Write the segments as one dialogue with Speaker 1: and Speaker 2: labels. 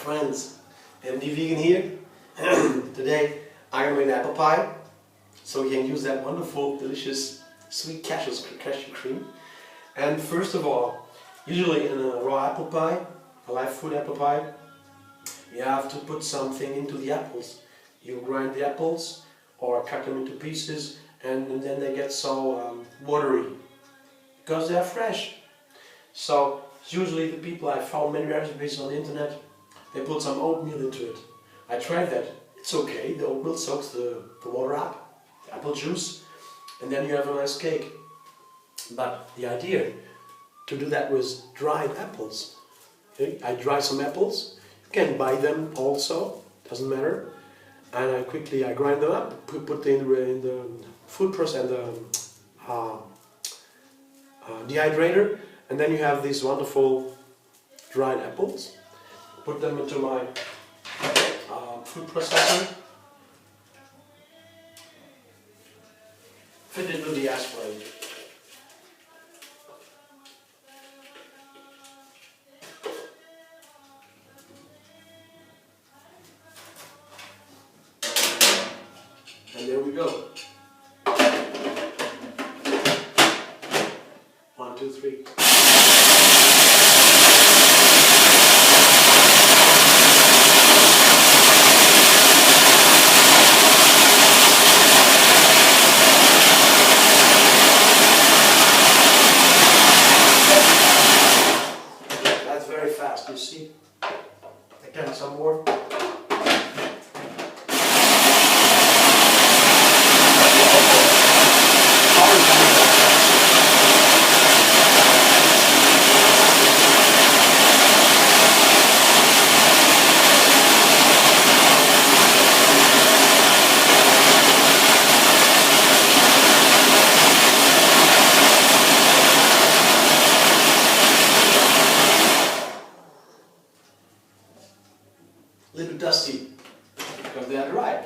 Speaker 1: friends, MD Vegan here. Today I'm going to make an apple pie, so we can use that wonderful, delicious, sweet cashew cream. And first of all, usually in a raw apple pie, a live fruit apple pie, you have to put something into the apples. You grind the apples or cut them into pieces, and then they get so watery because they are fresh. So usually the people, I found many recipes on the internet, they put some oatmeal into it. I tried that. It's okay. The oatmeal soaks the water up, the apple juice, and then you have a nice cake. But the idea to do that with dried apples. Okay? I dry some apples. You can buy them also, doesn't matter. And I grind them up, put them in the food processor and the dehydrator, and then you have these wonderful dried apples. Put them into my food processor. Fit into the aspirin. And there we go. 1, 2, 3. That's very fast, you see? Again, some more. A little bit dusty because they are dry.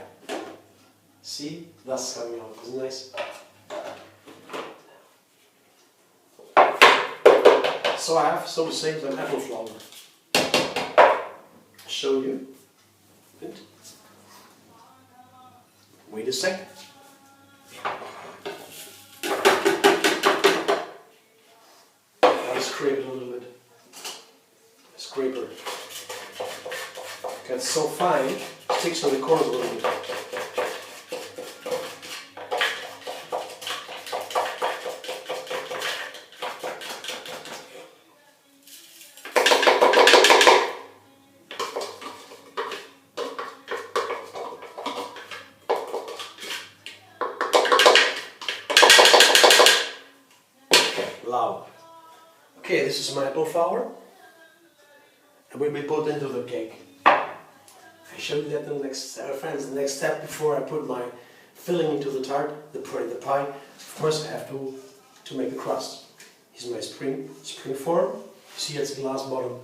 Speaker 1: See, dust coming out. Isn't it nice? So I have, so to say, some apple flour. Show you. Wait a sec. I'll scrape it a little bit. Scraper. It's so fine, it sticks on the corners a little bit. Loud. Okay, this is my apple flour, and will be put into the cake. I showed you that in the next, friends, the next step before I put my filling into the tart, the pie. Of course, I have to make the crust. Here's my spring form. You see, it's a glass bottom.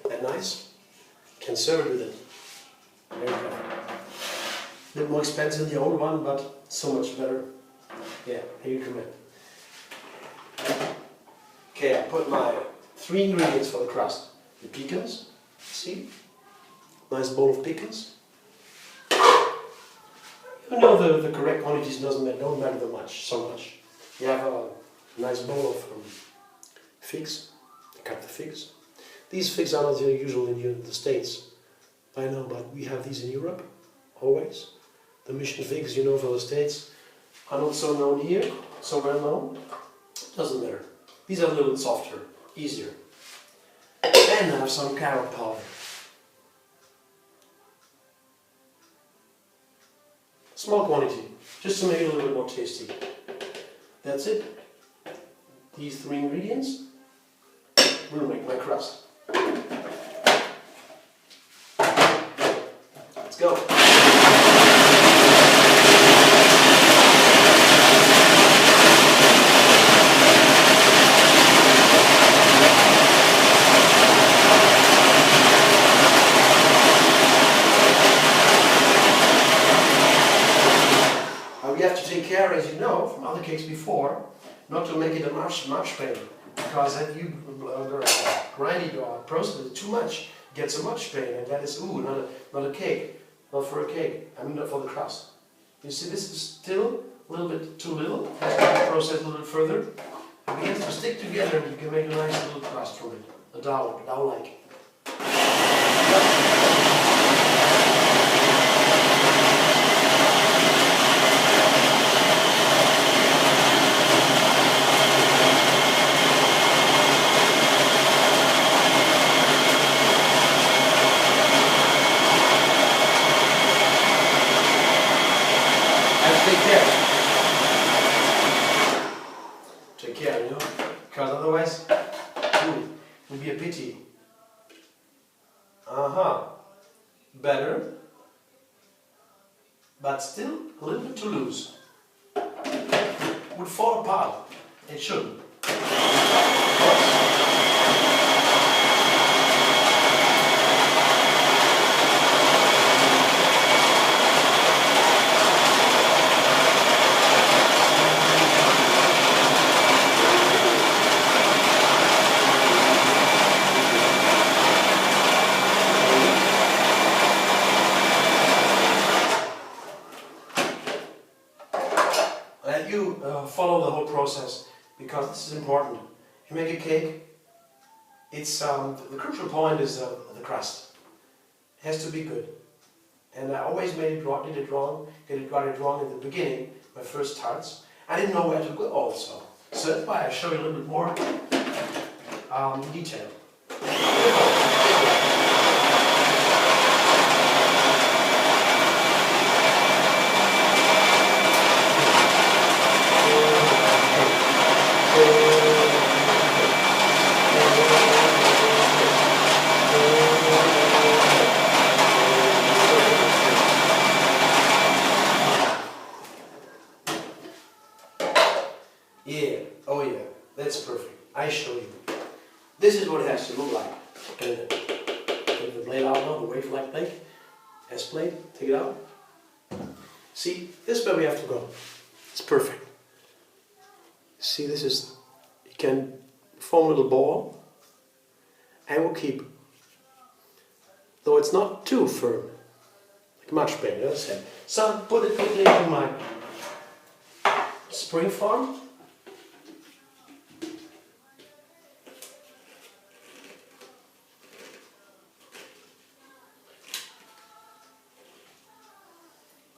Speaker 1: That nice? You can serve it with it. Very clever. A bit more expensive than the old one, but so much better. Yeah, here you come in. Okay, I put my 3 ingredients for the crust. The pecans, see? Nice bowl of pecans. You know the correct quantities don't matter so much. You have a nice bowl of figs. You cut the figs. These figs are not usual in the States. I know, but we have these in Europe, always. The mission figs, you know, for the States, are not so known here, so well known. Doesn't matter. These are a little softer, easier. And I have some Carob powder. Small quantity, just to make it a little bit more tasty. That's it. These 3 ingredients will make my crust. Let's go. We have to take care, as you know, from other cakes before, not to make it a marshmallow, because if you grind it or process it too much, it gets so much pain, and that is, ooh, not a cake. Not for a cake, I mean not for the crust. You see, this is still a little bit too little. It has to be processed a little bit further. It begins to stick together and you can make a nice little crust from it. A dough-like. Take care, you know, because otherwise, it would be a pity. Better, but still a little bit too loose. Would fall apart. It shouldn't. Let you follow the whole process, because this is important. You make a cake, it's the crucial point is the crust. It has to be good. And I always got it wrong in the beginning, my first tarts. I didn't know where to go also. So that's why I show you a little bit more detail. Yeah, oh yeah, that's perfect. I show you. This is what it has to look like. Take the blade out now, the wave-like blade. S-blade, take it out. See, this is where we have to go. It's perfect. See, this is, you can form a little ball and we'll keep, though it's not too firm, like much better, as I said. So put it quickly into my spring form.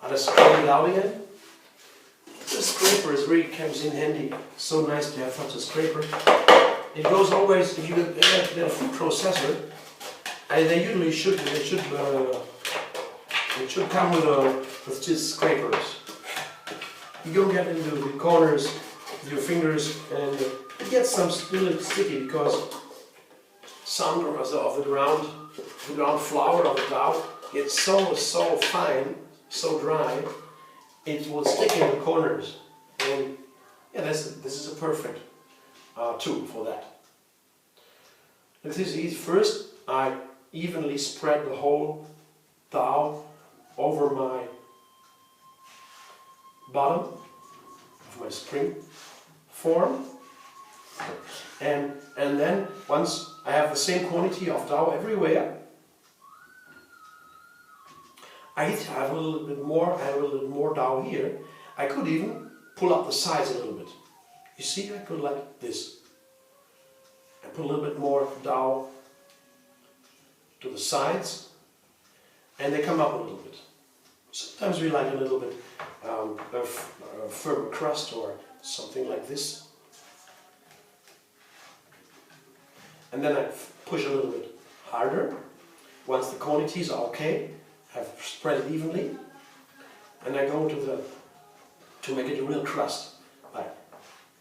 Speaker 1: I just scrape it out again. The scraper really comes in handy. So nice to have such a scraper. It goes always, if you get a food processor, and they usually should come with just scrapers. You don't get into the corners with your fingers, and it gets some little sticky because some of the ground flour of the dough gets so fine, so dry, it will stick in the corners. And yeah, this is a perfect tool for that. This is easy. First, I evenly spread the whole dough over my bottom of my spring form, and then once I have the same quantity of dough everywhere, I have a little bit more dough here. I could even pull up the sides a little bit. You see, I could like this. I put a little bit more dough to the sides, and they come up a little bit. Sometimes we like a little bit of firm crust or something like this. And then I push a little bit harder. Once the quantities are okay, I've spread it evenly, and I go to make it a real crust. Right.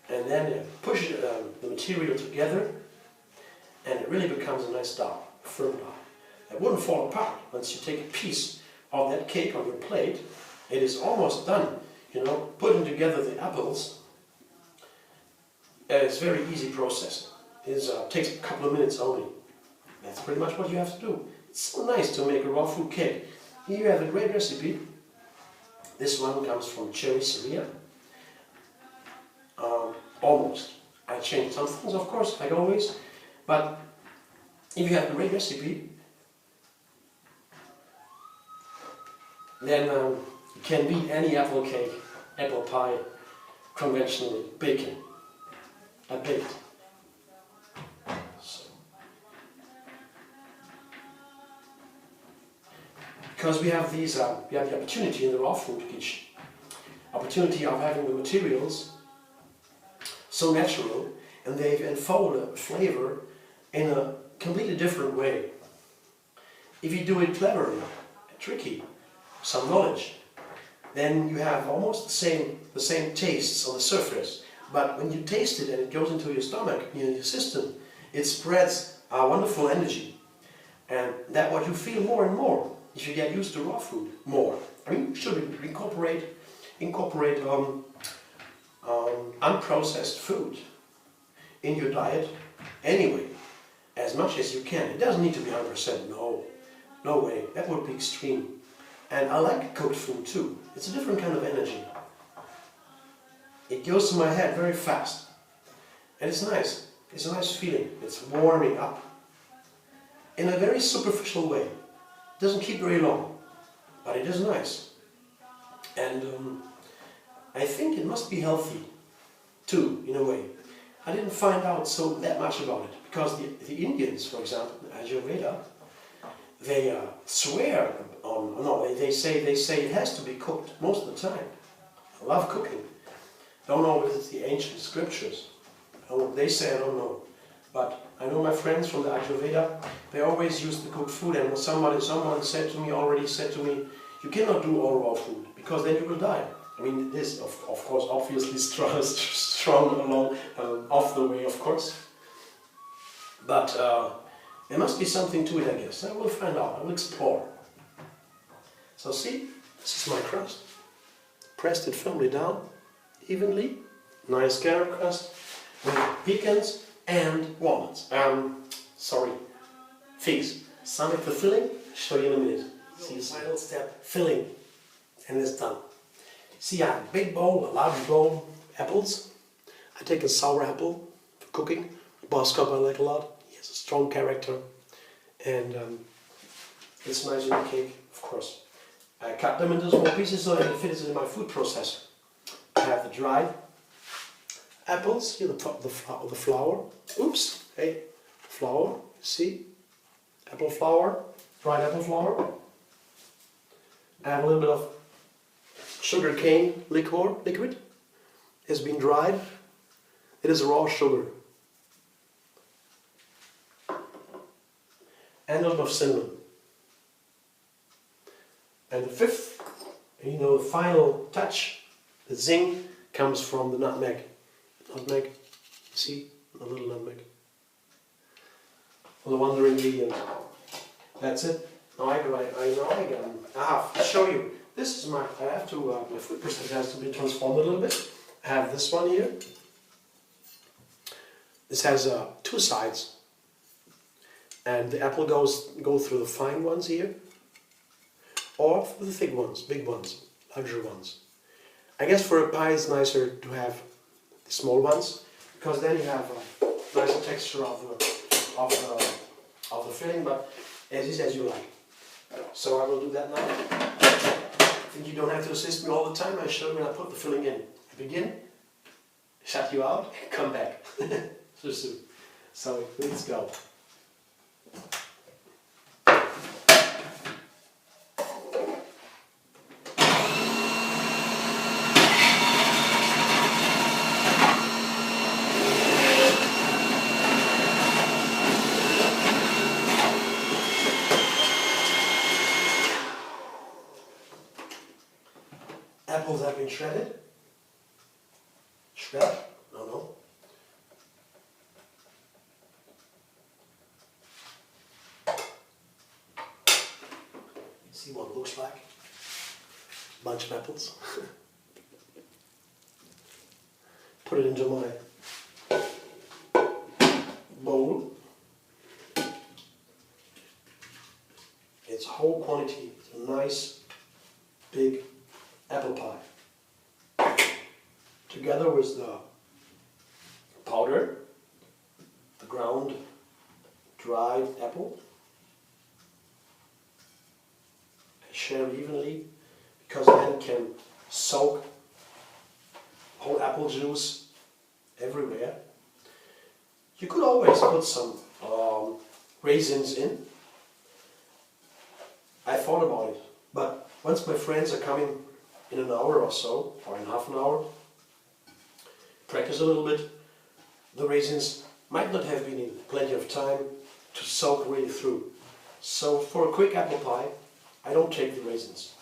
Speaker 1: And then push the material together, and it really becomes a nice dough, firm dough. It wouldn't fall apart once you take a piece of that cake on your plate. It is almost done. You know, putting together the apples. It's a very easy process. It takes a couple of minutes only. That's pretty much what you have to do. It's so nice to make a raw fruit cake. Here you have a great recipe. This one comes from Cherry Syria. Almost. I changed some things, of course, like always. But if you have a great recipe, then you can beat any apple cake, apple pie, conventionally, bacon. I baked. So. Because we have these, we have the opportunity in the raw food kitchen, opportunity of having the materials so natural, and they unfold a flavor in a completely different way. If you do it cleverly, tricky, some knowledge, then you have almost the same tastes on the surface. But when you taste it and it goes into your stomach, in your system, it spreads a wonderful energy. And that's what you feel more and more if you get used to raw food more. I mean, you should incorporate unprocessed food in your diet anyway, as much as you can. It doesn't need to be 100%, no way, that would be extreme. And I like cooked food too. It's a different kind of energy. It goes to my head very fast. And it's nice. It's a nice feeling. It's warming up. In a very superficial way. It doesn't keep very long. But it is nice. And I think it must be healthy too, in a way. I didn't find out that much about it. Because the Indians, for example, Ayurveda, they swear on, no, they say it has to be cooked most of the time. I love cooking. Don't know if it's the ancient scriptures. They say, I don't know. But I know my friends from the Ayurveda, they always use the cooked food, and someone already said to me, you cannot do all raw food, because then you will die. I mean, this, of course, obviously strong along, off the way, of course. But there must be something to it, I guess. I will find out. I will explore. So see, this is my crust. Pressed it firmly down, evenly. Nice carob crust with pecans and walnuts. Figs. Some of the filling. I'll show you in a minute. See the final step, filling, and it's done. See, I have a big bowl, a large bowl, apples. I take a sour apple for cooking. Boskop I like a lot. He has a strong character, and it's nice in the cake, of course. I cut them into small pieces so I can fit it in my food processor. I have the dried apples, here the flour. Oops, hey, flour, see? Apple flour, dried apple flour. I have a little bit of sugar cane liquid. It's been dried. It is raw sugar. And a little of cinnamon. And the fifth, the final touch, the zing, comes from the nutmeg. Nutmeg, see, a little nutmeg. For the wonder ingredient. That's it. Now I have to show you. This is my food processor has to be transformed a little bit. I have this one here. This has two sides. And the apple goes through the fine ones here, or for the thick ones, big ones, larger ones. I guess for a pie it's nicer to have the small ones, because then you have a nicer texture of the filling, but as you like. So I will do that now. I think you don't have to assist me all the time. I show you when I put the filling in. I begin, shut you out, come back. So let's go. Apples have been shredded. Shred? No. See what it looks like. Bunch of apples. Put it into my bowl. It's whole quantity. It's a nice big apple pie. Together with the powder, the ground dried apple. I share evenly because then you can soak whole apple juice everywhere. You could always put some raisins in. I thought about it, but once my friends are coming in an hour or so, or in half an hour, practice a little bit, the raisins might not have been in plenty of time to soak really through. So for a quick apple pie, I don't take the raisins.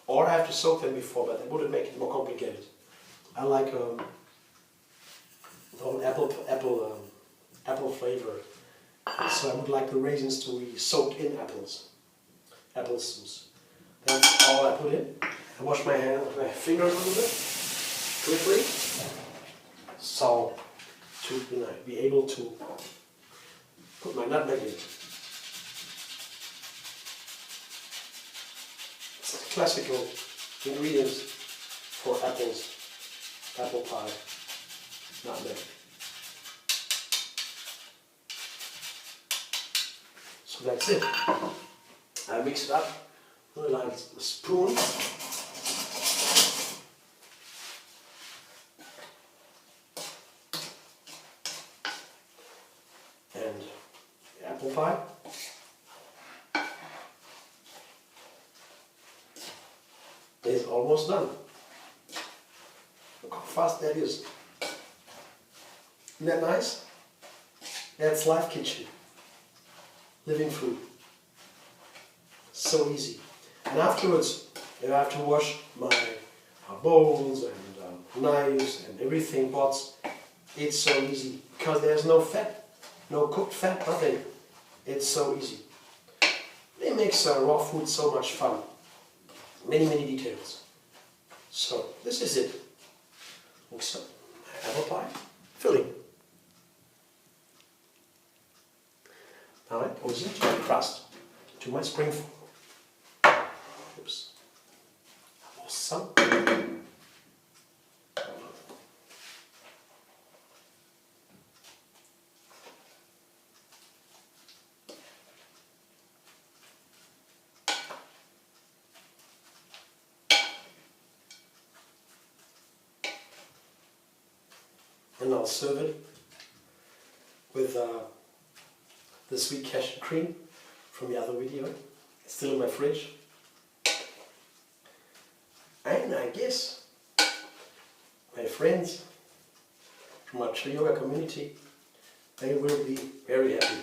Speaker 1: Or I have to soak them before, but that wouldn't make it more complicated. I like apple flavor, and so I would like the raisins to be soaked in apple juice. That's all I put in. I wash my fingers a little bit quickly, so to be able to put my nutmeg in. It's the classical ingredients for apple pie, nutmeg. So that's it. I mix it up with a spoon. And the apple pie. Is almost done. Look how fast that is. Isn't that nice? That's Live Kitchen. Living food. So easy. And afterwards, I have to wash my bowls and knives and everything, pots. It's so easy because there's no fat, no cooked fat, nothing. It's so easy. It makes raw food so much fun. Many details. So this is it. Also, apple pie filling. Now it goes into my crust, to my spring food. Oops. I lost some. And I'll serve it with the sweet cashew cream from the other video. It's still in my fridge. And I guess my friends from our yoga community, they will be very happy.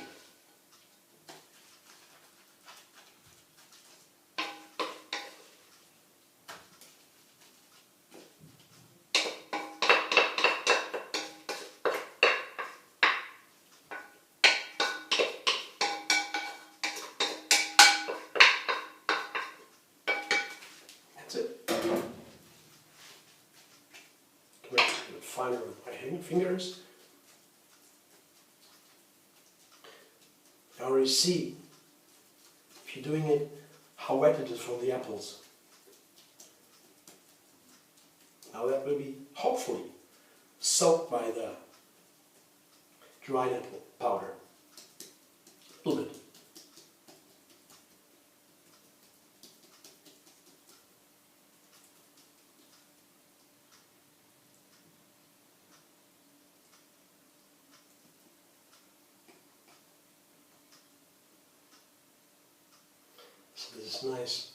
Speaker 1: That's it. Make it finer with my fingers. I already see, if you're doing it, how wet it is from the apples. Now that will be, hopefully, soaked by the dried apple powder. A little bit. So this is nice.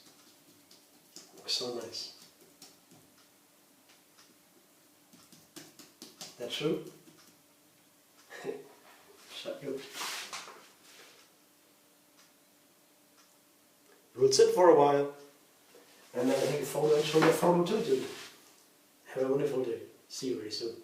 Speaker 1: Looks so nice. That true? Shut you. You will sit for a while and then take a photo and show your photo too. Have a wonderful day. See you very soon.